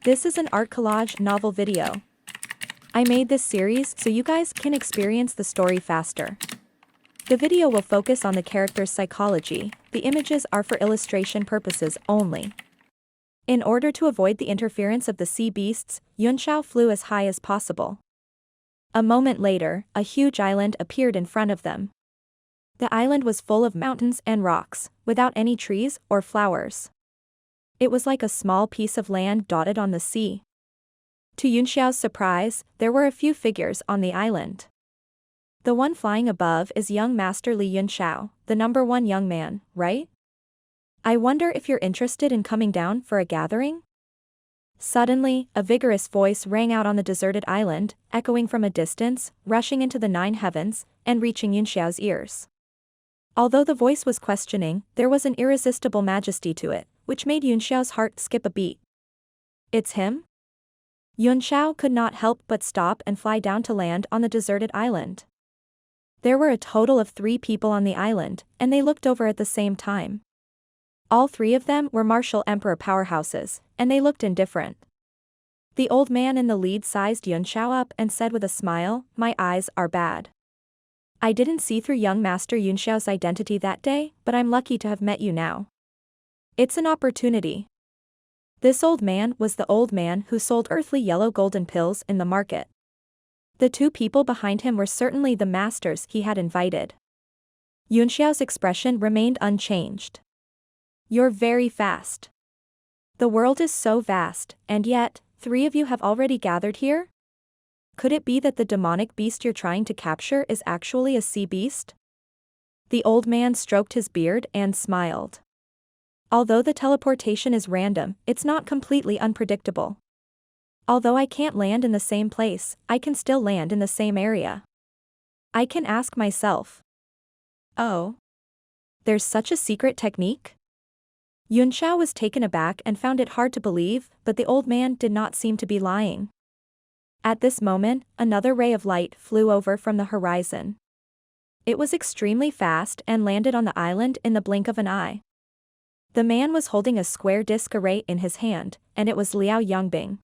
This is an art collage novel video. I made this series so you guys can experience the story faster. The video will focus on the character's psychology, the images are for illustration purposes only. In order to avoid the interference of the sea beasts, Yunxiao flew as high as possible. A moment later, a huge island appeared in front of them. The island was full of mountains and rocks, without any trees or flowers. It was like a small piece of land dotted on the sea. To Yunxiao's surprise, there were a few figures on the island. The one flying above is young Master Li Yunxiao, the #1 young man, right? I wonder if you're interested in coming down for a gathering? Suddenly, a vigorous voice rang out on the deserted island, echoing from a distance, rushing into the 9 heavens, and reaching Yunxiao's ears. Although the voice was questioning, there was an irresistible majesty to it, which made Yunxiao's heart skip a beat. It's him? Yunxiao could not help but stop and fly down to land on the deserted island. There were a total of 3 people on the island, and they looked over at the same time. All 3 of them were martial emperor powerhouses, and they looked indifferent. The old man in the lead sized Yunxiao up and said with a smile, "My eyes are bad. I didn't see through young Master Yunxiao's identity that day, but I'm lucky to have met you now. It's an opportunity." This old man was the old man who sold earthly yellow golden pills in the market. The 2 people behind him were certainly the masters he had invited. Yunxiao's expression remained unchanged. "You're very fast. The world is so vast, and yet, 3 of you have already gathered here? Could it be that the demonic beast you're trying to capture is actually a sea beast?" The old man stroked his beard and smiled. "Although the teleportation is random, it's not completely unpredictable. Although I can't land in the same place, I can still land in the same area. I can ask myself. Oh. There's such a secret technique?" Yunxiao was taken aback and found it hard to believe, but the old man did not seem to be lying. At this moment, another ray of light flew over from the horizon. It was extremely fast and landed on the island in the blink of an eye. The man was holding a square disc array in his hand, and it was Liao Yongbing.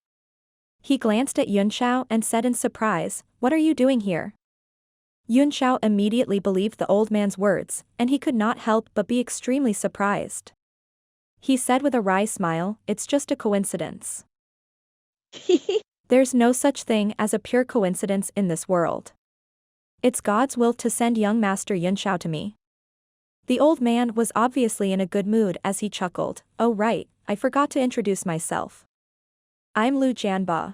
He glanced at Yunxiao and said in surprise, "What are you doing here?" Yunxiao immediately believed the old man's words, and he could not help but be extremely surprised. He said with a wry smile, "It's just a coincidence." There's no such thing as a pure coincidence in this world. It's God's will to send young Master Yunxiao to me. The old man was obviously in a good mood as he chuckled, "Oh right, I forgot to introduce myself. I'm Lu Jianba."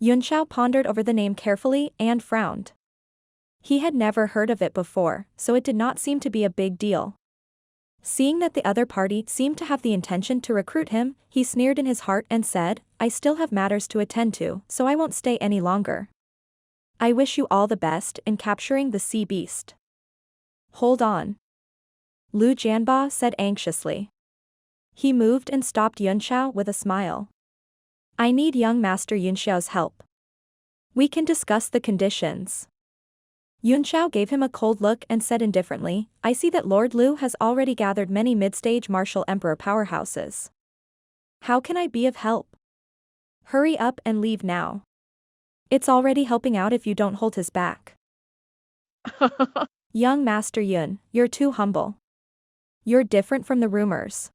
Yunxiao pondered over the name carefully and frowned. He had never heard of it before, so it did not seem to be a big deal. Seeing that the other party seemed to have the intention to recruit him, he sneered in his heart and said, "I still have matters to attend to, so I won't stay any longer. I wish you all the best in capturing the sea beast." "Hold on," Lu Jianba said anxiously. He moved and stopped Yunxiao with a smile. "I need young Master Yunxiao's help. We can discuss the conditions." Yunxiao gave him a cold look and said indifferently, "I see that Lord Lu has already gathered many mid-stage martial emperor powerhouses. How can I be of help? Hurry up and leave now. It's already helping out if you don't hold his back." "Young Master Yun, you're too humble. You're different from the rumors."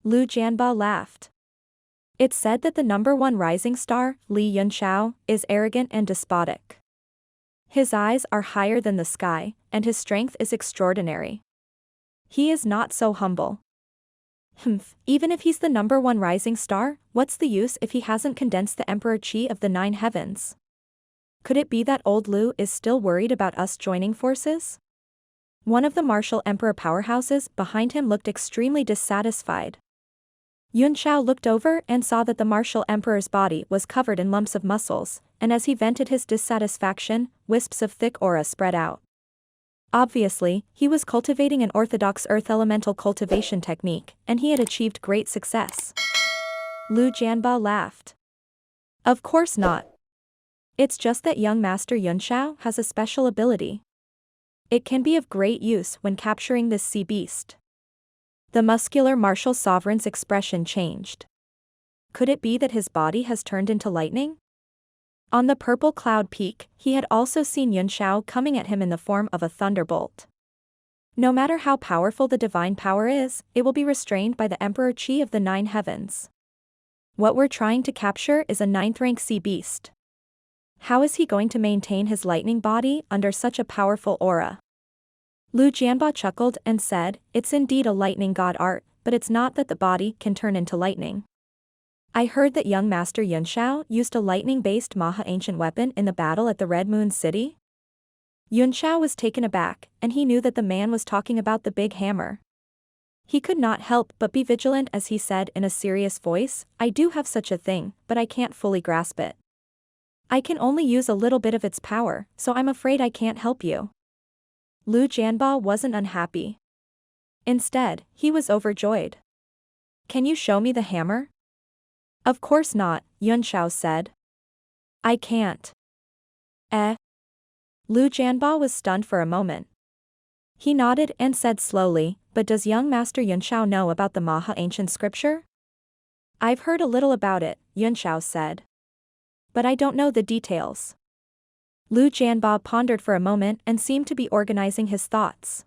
Lu Jianba laughed. "It's said that the #1 rising star, Li Yunxiao, is arrogant and despotic. His eyes are higher than the sky, and his strength is extraordinary. He is not so humble. Even if he's the #1 rising star, what's the use if he hasn't condensed the Emperor Qi of the 9 heavens? Could it be that old Lu is still worried about us joining forces?" One of the martial emperor powerhouses behind him looked extremely dissatisfied. Yunxiao looked over and saw that the martial emperor's body was covered in lumps of muscles, and as he vented his dissatisfaction, wisps of thick aura spread out. Obviously, he was cultivating an orthodox earth elemental cultivation technique, and he had achieved great success. Lu Jianba laughed. "Of course not. It's just that young Master Yunxiao has a special ability. It can be of great use when capturing this sea beast." The muscular martial sovereign's expression changed. Could it be that his body has turned into lightning? On the purple cloud peak, he had also seen Yunxiao coming at him in the form of a thunderbolt. No matter how powerful the divine power is, it will be restrained by the Emperor Qi of the Nine Heavens. What we're trying to capture is a 9th-rank sea beast. How is he going to maintain his lightning body under such a powerful aura? Lu Jianba chuckled and said, "It's indeed a lightning god art, but it's not that the body can turn into lightning. I heard that young Master Yunxiao used a lightning-based Maha-ancient weapon in the battle at the Red Moon City." Yunxiao was taken aback, and he knew that the man was talking about the big hammer. He could not help but be vigilant as he said in a serious voice, "I do have such a thing, but I can't fully grasp it. I can only use a little bit of its power, so I'm afraid I can't help you." Lu Jianba wasn't unhappy. Instead, he was overjoyed. "Can you show me the hammer?" "Of course not," Yunxiao said. "I can't." Eh? Lu Jianba was stunned for a moment. He nodded and said slowly, "But does young Master Yunxiao know about the Maha-ancient scripture?" "I've heard a little about it," Yunxiao said. "But I don't know the details." Lu Jianba pondered for a moment and seemed to be organizing his thoughts.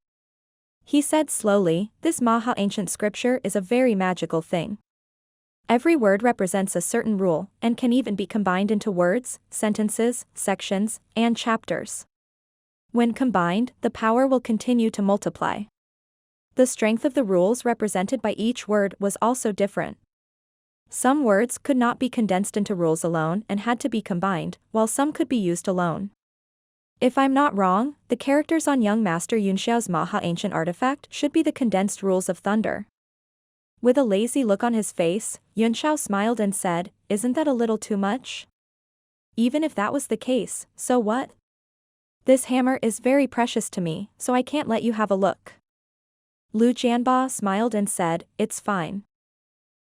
He said slowly, "This Maha-ancient scripture is a very magical thing. Every word represents a certain rule, and can even be combined into words, sentences, sections, and chapters. When combined, the power will continue to multiply." The strength of the rules represented by each word was also different. Some words could not be condensed into rules alone and had to be combined, while some could be used alone. If I'm not wrong, the characters on young Master Yunxiao's Maha-ancient artifact should be the condensed rules of thunder. With a lazy look on his face, Yunxiao smiled and said, "Isn't that a little too much? Even if that was the case, so what? This hammer is very precious to me, so I can't let you have a look." Lu Jianba smiled and said, "It's fine.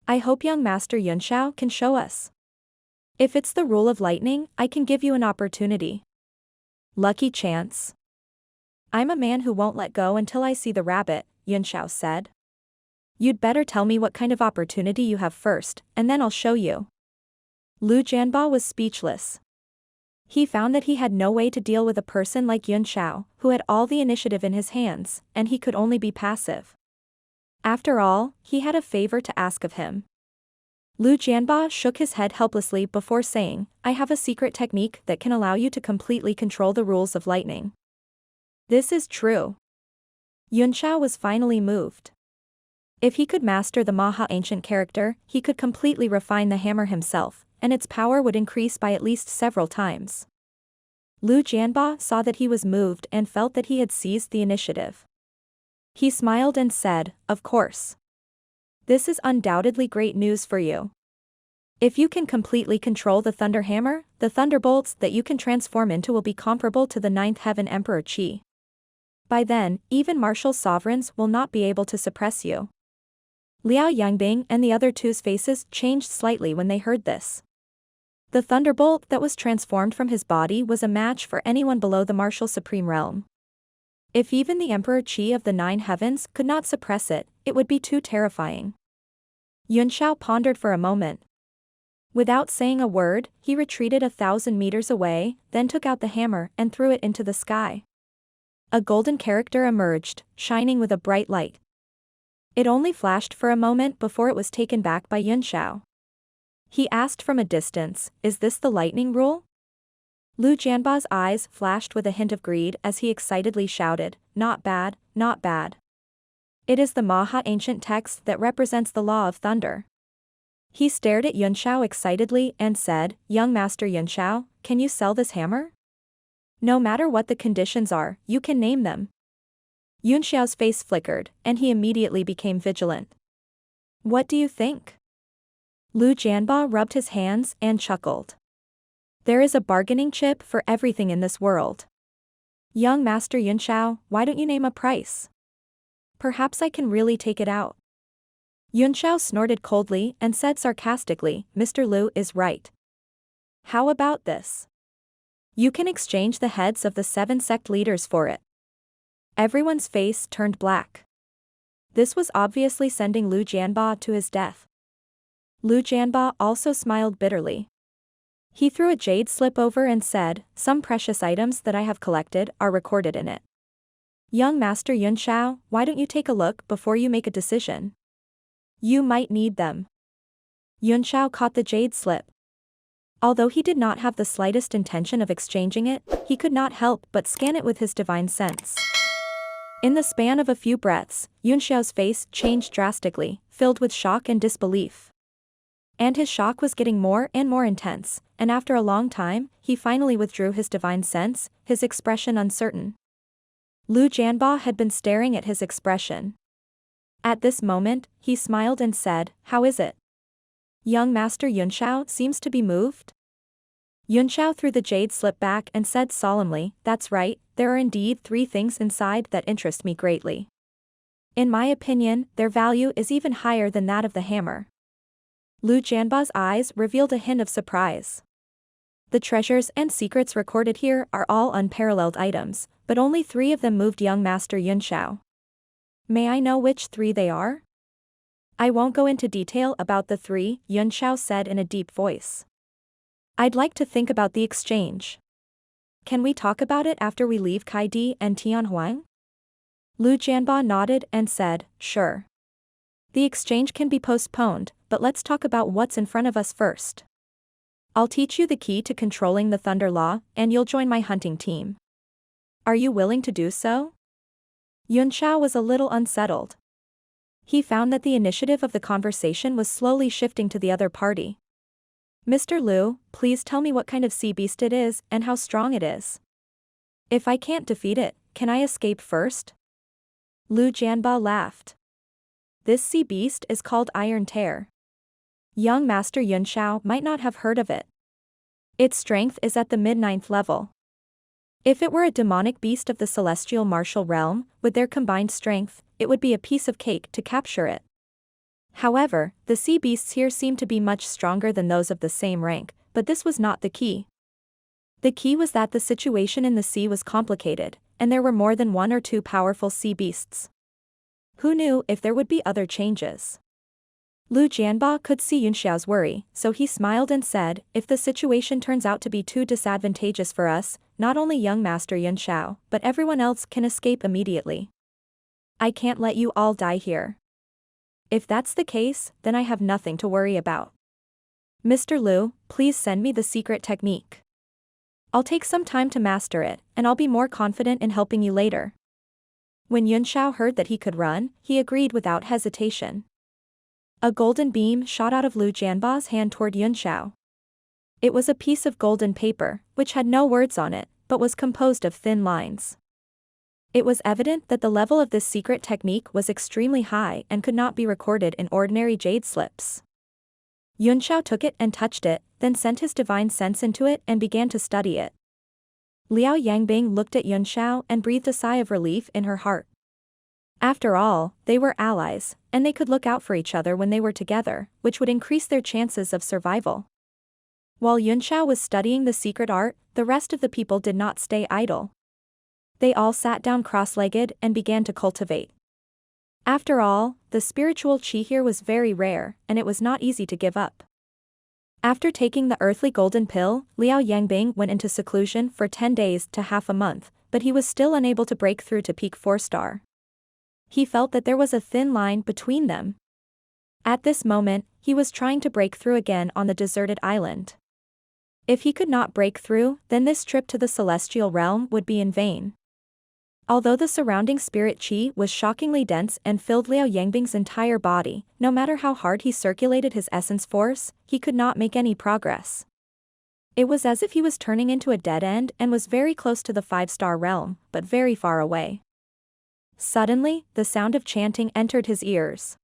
I hope young Master Yunxiao can show us. If it's the rule of lightning, I can give you an opportunity." "Lucky chance. I'm a man who won't let go until I see the rabbit," Yunxiao said. "You'd better tell me what kind of opportunity you have first, and then I'll show you." Lu Jianba was speechless. He found that he had no way to deal with a person like Yunxiao, who had all the initiative in his hands, and he could only be passive. After all, he had a favor to ask of him. Lu Jianba shook his head helplessly before saying, "I have a secret technique that can allow you to completely control the rules of lightning." "This is true." Yunxiao was finally moved. If he could master the Maha-ancient character, he could completely refine the hammer himself, and its power would increase by at least several times. Lu Jianba saw that he was moved and felt that he had seized the initiative. He smiled and said, "Of course. This is undoubtedly great news for you. If you can completely control the thunder hammer, the thunderbolts that you can transform into will be comparable to the 9th heaven Emperor Qi. By then, even martial sovereigns will not be able to suppress you." Liao Yangbing and the other two's faces changed slightly when they heard this. The thunderbolt that was transformed from his body was a match for anyone below the martial supreme realm. If even the Emperor Qi of the 9 heavens could not suppress it, it would be too terrifying. Yunxiao pondered for a moment. Without saying a word, he retreated 1,000 meters away, then took out the hammer and threw it into the sky. A golden character emerged, shining with a bright light. It only flashed for a moment before it was taken back by Yunxiao. He asked from a distance, "Is this the lightning rule?" Lu Jianba's eyes flashed with a hint of greed as he excitedly shouted, "Not bad, not bad. It is the Maha-ancient text that represents the law of thunder." He stared at Yunxiao excitedly and said, "Young Master Yunxiao, can you sell this hammer? No matter what the conditions are, you can name them." Yunxiao's face flickered, and he immediately became vigilant. "What do you think?" Lu Jianba rubbed his hands and chuckled. "There is a bargaining chip for everything in this world. Young Master Yunxiao, why don't you name a price? Perhaps I can really take it out." Yunxiao snorted coldly and said sarcastically, "Mr. Lu is right. How about this? You can exchange the heads of the 7 sect leaders for it." Everyone's face turned black. This was obviously sending Lu Jianba to his death. Lu Jianba also smiled bitterly. He threw a jade slip over and said, "Some precious items that I have collected are recorded in it. Young Master Yun Shao, why don't you take a look before you make a decision? You might need them." Yun Shao caught the jade slip. Although he did not have the slightest intention of exchanging it, he could not help but scan it with his divine sense. In the span of a few breaths, Yun Xiao's face changed drastically, filled with shock and disbelief. And his shock was getting more and more intense, and after a long time, he finally withdrew his divine sense, his expression uncertain. Lu Jianba had been staring at his expression. At this moment, he smiled and said, "How is it? Young Master Yunxiao seems to be moved?" Yunxiao threw the jade slip back and said solemnly, "That's right, there are indeed 3 things inside that interest me greatly. In my opinion, their value is even higher than that of the hammer." Lu Jianba's eyes revealed a hint of surprise. The treasures and secrets recorded here are all unparalleled items, but only 3 of them moved young Master Yunxiao. "May I know which 3 they are?" "I won't go into detail about the 3, Yunxiao said in a deep voice. "I'd like to think about the exchange. Can we talk about it after we leave Kaidi and Tianhuang?" Lu Jianba nodded and said, "Sure. The exchange can be postponed, but let's talk about what's in front of us first. I'll teach you the key to controlling the Thunder Law, and you'll join my hunting team. Are you willing to do so?" Yunxiao was a little unsettled. He found that the initiative of the conversation was slowly shifting to the other party. "Mr. Lu, please tell me what kind of sea beast it is and how strong it is. If I can't defeat it, can I escape first?" Lu Jianba laughed. "This sea beast is called Iron Tear. Young Master Yunxiao might not have heard of it. Its strength is at the mid-9th level. If it were a demonic beast of the celestial martial realm, with their combined strength, it would be a piece of cake to capture it. However, the sea beasts here seem to be much stronger than those of the same rank, but this was not the key. The key was that the situation in the sea was complicated, and there were more than 1 or 2 powerful sea beasts. Who knew if there would be other changes?" Lu Jianba could see Yunxiao's worry, so he smiled and said, "If the situation turns out to be too disadvantageous for us, not only young Master Yunxiao, but everyone else can escape immediately. I can't let you all die here. If that's the case, then I have nothing to worry about. Mr. Lu, please send me the secret technique. I'll take some time to master it, and I'll be more confident in helping you later." When Yunxiao heard that he could run, he agreed without hesitation. A golden beam shot out of Lu Jianba's hand toward Yunxiao. It was a piece of golden paper, which had no words on it, but was composed of thin lines. It was evident that the level of this secret technique was extremely high and could not be recorded in ordinary jade slips. Yunxiao took it and touched it, then sent his divine sense into it and began to study it. Liao Yangbing looked at Yunxiao and breathed a sigh of relief in her heart. After all, they were allies, and they could look out for each other when they were together, which would increase their chances of survival. While Yunxiao was studying the secret art, the rest of the people did not stay idle. They all sat down cross-legged and began to cultivate. After all, the spiritual qi here was very rare, and it was not easy to give up. After taking the earthly golden pill, Liao Yangbing went into seclusion for 10 days to half a month, but he was still unable to break through to peak 4-star. He felt that there was a thin line between them. At this moment, he was trying to break through again on the deserted island. If he could not break through, then this trip to the celestial realm would be in vain. Although the surrounding spirit qi was shockingly dense and filled Liao Yangbing's entire body, no matter how hard he circulated his essence force, he could not make any progress. It was as if he was turning into a dead end and was very close to the 5-star realm, but very far away. Suddenly, the sound of chanting entered his ears.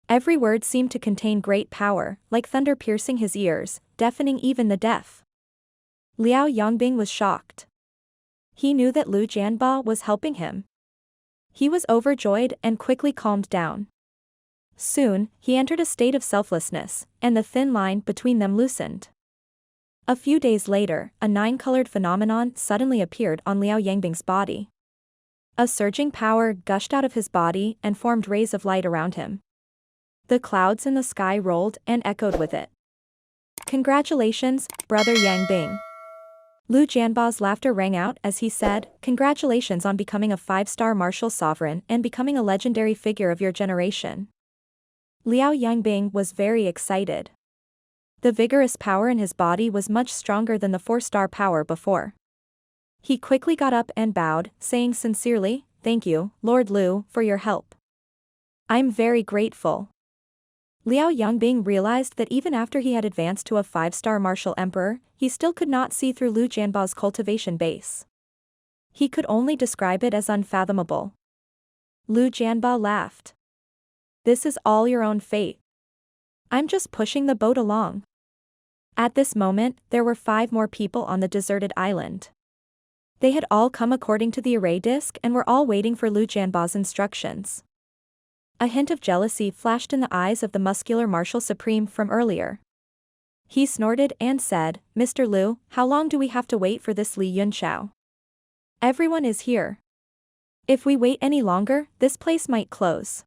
Every word seemed to contain great power, like thunder piercing his ears, deafening even the deaf. Liao Yangbing was shocked. He knew that Lu Jianba was helping him. He was overjoyed and quickly calmed down. Soon, he entered a state of selflessness, and the thin line between them loosened. A few days later, a 9-colored phenomenon suddenly appeared on Liao Yangbing's body. A surging power gushed out of his body and formed rays of light around him. The clouds in the sky rolled and echoed with it. Congratulations, Brother Yang Bing. Lu Jianba's laughter rang out as he said, congratulations on becoming a 5-star martial sovereign and becoming a legendary figure of your generation. Liao Yangbing was very excited. The vigorous power in his body was much stronger than the 4-star power before. He quickly got up and bowed, saying sincerely, thank you, Lord Lu, for your help. I'm very grateful. Liao Yangbing realized that even after he had advanced to a 5-star martial emperor, he still could not see through Lu Jianba's cultivation base. He could only describe it as unfathomable. Lu Jianba laughed. This is all your own fate. I'm just pushing the boat along. At this moment, there were 5 more people on the deserted island. They had all come according to the array disc and were all waiting for Lu Jianba's instructions. A hint of jealousy flashed in the eyes of the muscular martial supreme from earlier. He snorted and said, Mr. Lu, how long do we have to wait for this Li Yunxiao? Everyone is here. If we wait any longer, this place might close.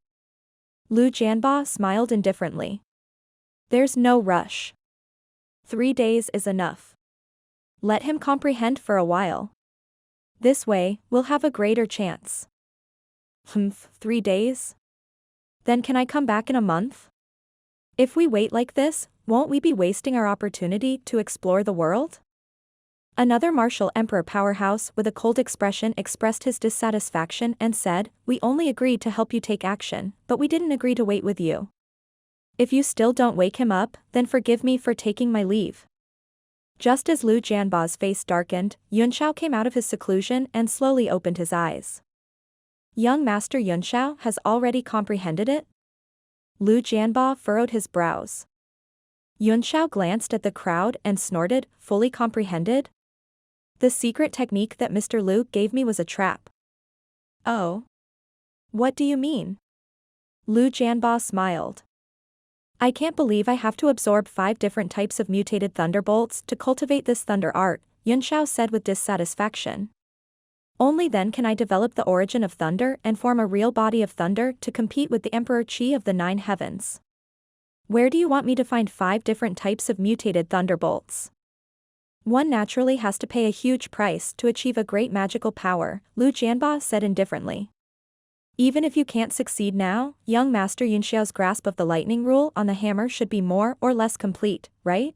Lu Jianba smiled indifferently. There's no rush. 3 days is enough. Let him comprehend for a while. This way, we'll have a greater chance. 3 days? Then can I come back in a month? If we wait like this, won't we be wasting our opportunity to explore the world? Another martial emperor powerhouse with a cold expression expressed his dissatisfaction and said, we only agreed to help you take action, but we didn't agree to wait with you. If you still don't wake him up, then forgive me for taking my leave. Just as Lu Jianba's face darkened, Yunxiao came out of his seclusion and slowly opened his eyes. Young Master Yunxiao has already comprehended it? Lu Jianba furrowed his brows. Yunxiao glanced at the crowd and snorted, fully comprehended? The secret technique that Mr. Lu gave me was a trap. Oh. What do you mean? Lu Jianba smiled. I can't believe I have to absorb 5 different types of mutated thunderbolts to cultivate this thunder art, Yunxiao said with dissatisfaction. Only then can I develop the origin of thunder and form a real body of thunder to compete with the Emperor Qi of the 9 heavens. Where do you want me to find 5 different types of mutated thunderbolts? One naturally has to pay a huge price to achieve a great magical power, Lu Jianba said indifferently. Even if you can't succeed now, young Master Yunxiao's grasp of the lightning rule on the hammer should be more or less complete, right?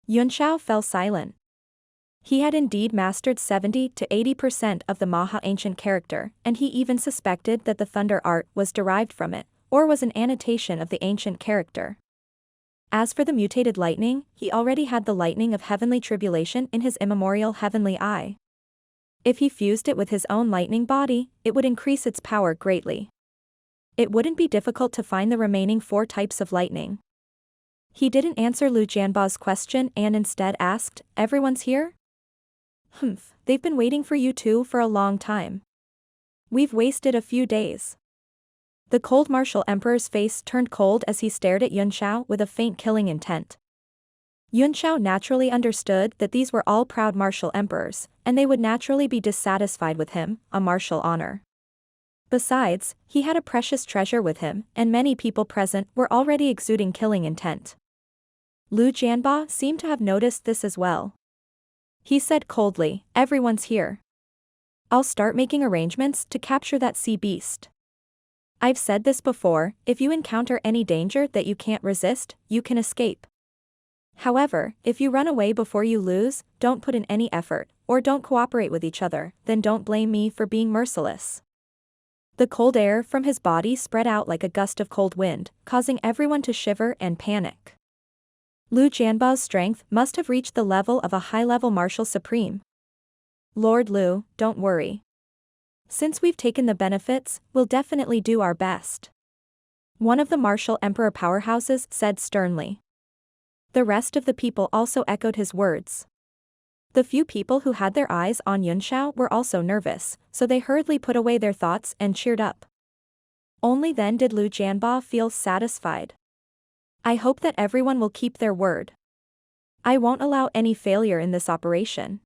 Yunxiao fell silent. He had indeed mastered 70 to 80% of the Maha ancient character, and he even suspected that the thunder art was derived from it, or was an annotation of the ancient character. As for the mutated lightning, he already had the lightning of heavenly tribulation in his immemorial heavenly eye. If he fused it with his own lightning body, it would increase its power greatly. It wouldn't be difficult to find the remaining 4 types of lightning. He didn't answer Lu Jianba's question and instead asked, everyone's here? They've been waiting for you two for a long time. We've wasted a few days. The cold martial emperor's face turned cold as he stared at Yunxiao with a faint killing intent. Yunxiao naturally understood that these were all proud martial emperors, and they would naturally be dissatisfied with him, a martial honor. Besides, he had a precious treasure with him, and many people present were already exuding killing intent. Lu Jianba seemed to have noticed this as well. He said coldly, everyone's here. I'll start making arrangements to capture that sea beast. I've said this before, if you encounter any danger that you can't resist, you can escape. However, if you run away before you lose, don't put in any effort, or don't cooperate with each other, then don't blame me for being merciless. The cold air from his body spread out like a gust of cold wind, causing everyone to shiver and panic. Lu Jianba's strength must have reached the level of a high-level martial supreme. Lord Lu, don't worry. Since we've taken the benefits, we'll definitely do our best. One of the martial emperor powerhouses said sternly. The rest of the people also echoed his words. The few people who had their eyes on Yunxiao were also nervous, so they hurriedly put away their thoughts and cheered up. Only then did Lu Jianba feel satisfied. I hope that everyone will keep their word. I won't allow any failure in this operation.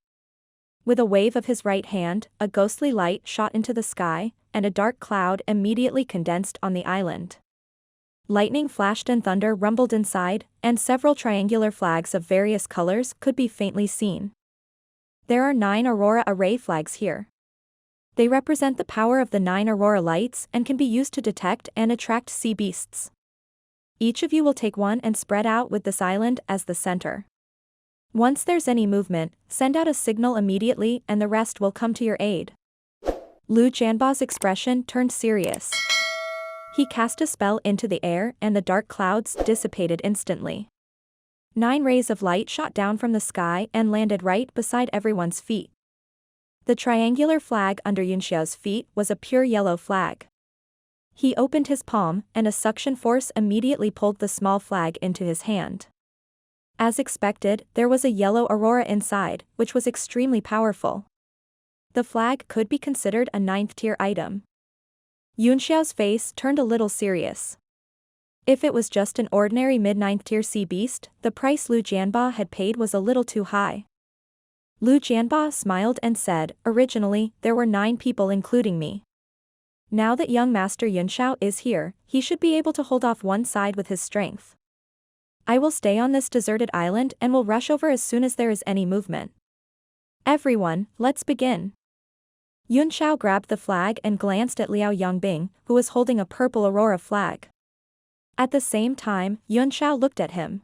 With a wave of his right hand, a ghostly light shot into the sky, and a dark cloud immediately condensed on the island. Lightning flashed and thunder rumbled inside, and several triangular flags of various colors could be faintly seen. There are 9 Aurora array flags here. They represent the power of the 9 Aurora lights and can be used to detect and attract sea beasts. Each of you will take one and spread out with this island as the center. Once there's any movement, send out a signal immediately and the rest will come to your aid. Lu Jianba's expression turned serious. He cast a spell into the air and the dark clouds dissipated instantly. 9 rays of light shot down from the sky and landed right beside everyone's feet. The triangular flag under Yunxiao's feet was a pure yellow flag. He opened his palm, and a suction force immediately pulled the small flag into his hand. As expected, there was a yellow aurora inside, which was extremely powerful. The flag could be considered a 9th-tier item. Yunxiao's face turned a little serious. If it was just an ordinary mid-9th-tier sea beast, the price Lu Jianba had paid was a little too high. Lu Jianba smiled and said, "Originally, there were 9 people including me. Now that young Master Yunxiao is here, he should be able to hold off one side with his strength. I will stay on this deserted island and will rush over as soon as there is any movement. Everyone, let's begin." Yunxiao grabbed the flag and glanced at Liao Yongbing, who was holding a purple aurora flag. At the same time, Yunxiao looked at him.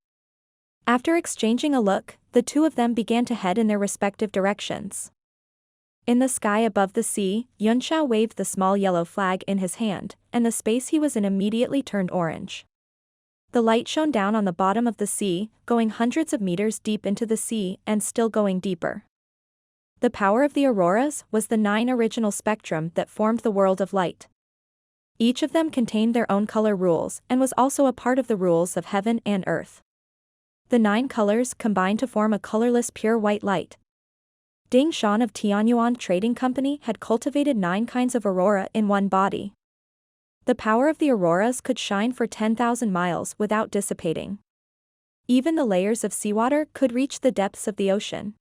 After exchanging a look, the two of them began to head in their respective directions. In the sky above the sea, Yunxiao waved the small yellow flag in his hand, and the space he was in immediately turned orange. The light shone down on the bottom of the sea, going hundreds of meters deep into the sea and still going deeper. The power of the auroras was the 9 original spectrum that formed the world of light. Each of them contained their own color rules and was also a part of the rules of heaven and earth. The 9 colors combined to form a colorless pure white light. Ding Shan of Tianyuan Trading Company had cultivated 9 kinds of aurora in one body. The power of the auroras could shine for 10,000 miles without dissipating. Even the layers of seawater could reach the depths of the ocean.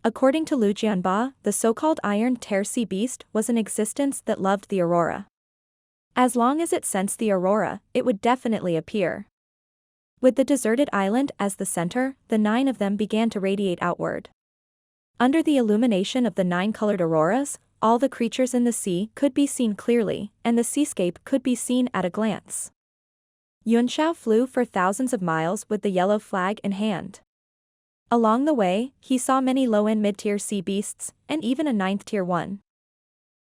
According to Lu Jianba, the so-called iron tear sea beast was an existence that loved the aurora. As long as it sensed the aurora, it would definitely appear. With the deserted island as the center, the 9 of them began to radiate outward. Under the illumination of the 9 colored auroras, all the creatures in the sea could be seen clearly, and the seascape could be seen at a glance. Yunxiao flew for thousands of miles with the yellow flag in hand. Along the way, he saw many low and mid-tier sea beasts, and even a 9th-tier one.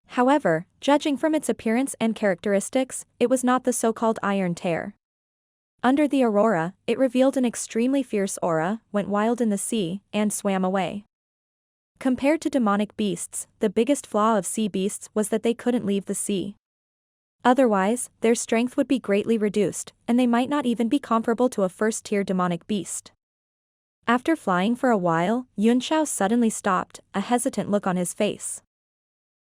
However, judging from its appearance and characteristics, it was not the so-called iron tear. Under the aurora, it revealed an extremely fierce aura, went wild in the sea, and swam away. Compared to demonic beasts, the biggest flaw of sea beasts was that they couldn't leave the sea. Otherwise, their strength would be greatly reduced, and they might not even be comparable to a first-tier demonic beast. After flying for a while, Yunxiao suddenly stopped, a hesitant look on his face.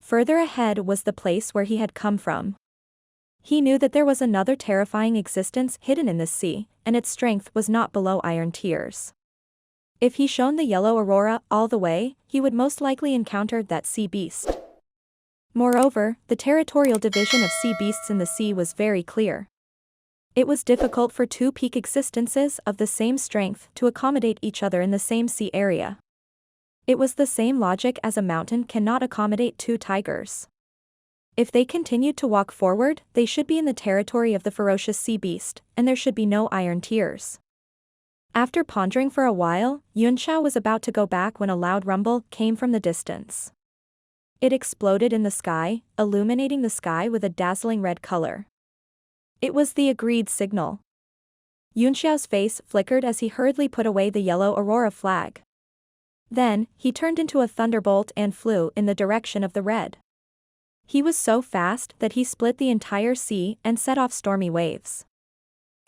Further ahead was the place where he had come from. He knew that there was another terrifying existence hidden in this sea, and its strength was not below iron tiers. If he shone the yellow aurora all the way, he would most likely encounter that sea beast. Moreover, the territorial division of sea beasts in the sea was very clear. It was difficult for 2 peak existences of the same strength to accommodate each other in the same sea area. It was the same logic as a mountain cannot accommodate 2 tigers. If they continued to walk forward, they should be in the territory of the ferocious sea beast, and there should be no iron tiers. After pondering for a while, Yunxiao was about to go back when a loud rumble came from the distance. It exploded in the sky, illuminating the sky with a dazzling red color. It was the agreed signal. Yunxiao's face flickered as he hurriedly put away the yellow aurora flag. Then, he turned into a thunderbolt and flew in the direction of the red. He was so fast that he split the entire sea and set off stormy waves.